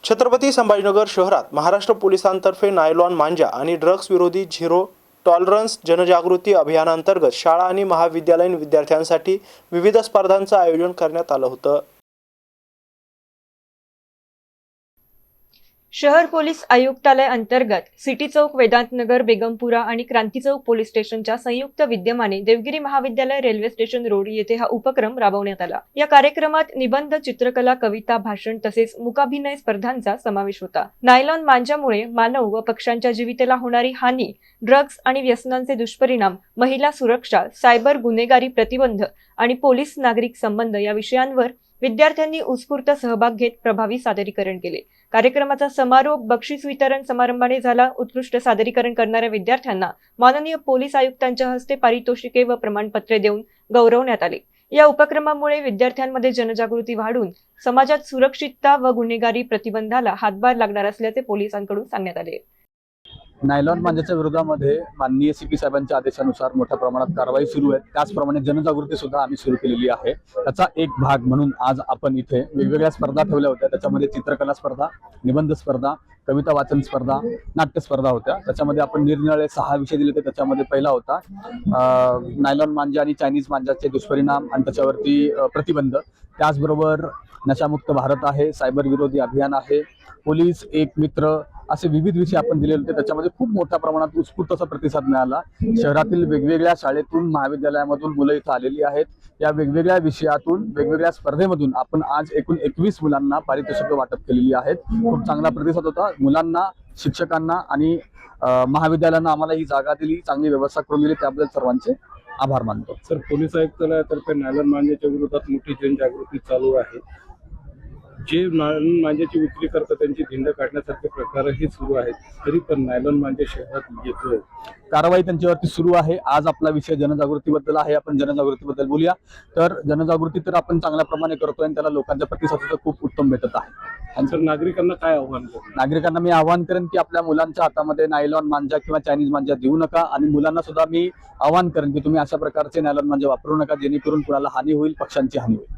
छत्रपती संभाजीनगर शहरात महाराष्ट्र पोलिसांतर्फे नायलॉन मांजा आणि ड्रग्स विरोधी झिरो टॉलरन्स जनजागृती अभियानांतर्गत शाळा आणि महाविद्यालयीन विद्यार्थ्यांसाठी विविध स्पर्धांचं आयोजन करण्यात आलं होतं। शहर पोलीस आयुक्तालय अंतर्गत सिटी चौक, वेदांत नगर, बेगमपुरा आणि क्रांती चौक पोलीस स्टेशनच्या संयुक्त विद्यमाने देवगिरी महाविद्यालय, रेल्वे स्टेशन रोड येथे हा उपक्रम राबवण्यात आला। या कार्यक्रमात निबंध, चित्रकला, कविता, भाषण तसेच मूकाभिनय स्पर्धांचा समावेश होता। नायलॉन मांजामुळे मानव व पक्ष्यांच्या जीविताला होणारी हानी, ड्रग्ज आणि व्यसनांचे दुष्परिणाम, महिला सुरक्षा, सायबर गुन्हेगारी प्रतिबंध आणि पोलीस नागरिक संबंध या विषयांवर विद्यार्थ्यांनी उत्स्फूर्त सहभाग घेत प्रभावी सादरीकरण केले। कार्यक्रमाचा समारोप बक्षीस वितरण समारंभाने झाला। उत्कृष्ट सादरीकरण करणाऱ्या विद्यार्थ्यांना माननीय पोलीस आयुक्तांच्या हस्ते पारितोषिके व प्रमाणपत्रे देऊन गौरवण्यात आले। या उपक्रमामुळे विद्यार्थ्यांमध्ये जनजागृती वाढून समाजात सुरक्षितता व गुन्हेगारी प्रतिबंधाला हातभार लागणार असल्याचे पोलिसांकडून सांगण्यात आले। नायलॉन मांजाच्या विरोधामध्ये माननीय सीपी साहेबांच्या आदेशानुसार मोठ्या प्रमाणात कारवाई सुरू आहे। त्याचप्रमाणे जनजागृती सुद्धा आम्ही सुरू केलेली आहे। त्याचा एक भाग म्हणून आज आपण इथे वेगवेगळ्या स्पर्धा ठेवल्या होत्या। त्याच्यामध्ये चित्रकला स्पर्धा, निबंध स्पर्धा, कविता वाचन स्पर्धा, नाट्य स्पर्धा होत्या। त्याच्यामध्ये आपण निरनिराळे 6 विषय दिले होते। त्याच्यामध्ये पहिला होता नायलॉन मांजा आणि चायनीज मांजाचे दुष्परिणाम आणि त्याच्यावरती प्रतिबंध। त्याचबरोबर नशामुक्त भारत आहे, सायबर विरोधी अभियान आहे, पोलीस एक मित्र, असे विविध विषय आपण दिलेले होते। त्याच्यामध्ये खूप मोठ्या प्रमाणात उत्स्फूर्त असा प्रतिसाद मिळाला। शहरातील वेगवेगळ्या शाळेतून, महाविद्यालयामधून मुलं इथं आलेली आहेत। या वेगवेगळ्या विषयातून, वेगवेगळ्या स्पर्धेमधून आपण आज एकूण 21 मुलांना पारितोषिके वाटप केलेली आहेत। खूप चांगला प्रतिसाद होता। मुलांना, शिक्षकांना आणि महाविद्यालयांना आम्हाला ही जागा दिली, चांगली व्यवस्था करून दिली, त्याबद्दल सर्वांचे आभार मानतो। सर, पोलीस आयुक्तालयातर्फे नायलॉन मांजाच्या विरोधात मोठी जनजागृती चालू आहे। जे नायलॉन मांजाची विक्री करतात त्यांची धिंड काढण्यासारखे प्रकारही सुरू आहेत, तरी पण नायलॉन मांजा शहरात येतोय। कारवाई त्यांच्यावरती सुरू आहे। आज आपला विषय जनजागृतीबद्दल आहे। आपण जनजागृतीबद्दल बोलूया। तर जनजागृती तर आपण चांगल्या प्रमाणे करतोय आणि त्याला लोकांच्या प्रतिसाद खूप उत्तम भेटत आहे। आणि सर, नागरिकांना काय आव्हान करतो? नागरिकांना मी आवाहन करेन की आपल्या मुलांच्या हातामध्ये नायलॉन मांजा किंवा चायनीज मांजा देऊ नका। आणि मुलांना सुद्धा मी आवाहन करेन की तुम्ही अशा प्रकारचे नायलॉन मांजा वापरू नका, जेणेकरून कुणाला हानी होईल, पक्ष्यांची हानी होईल।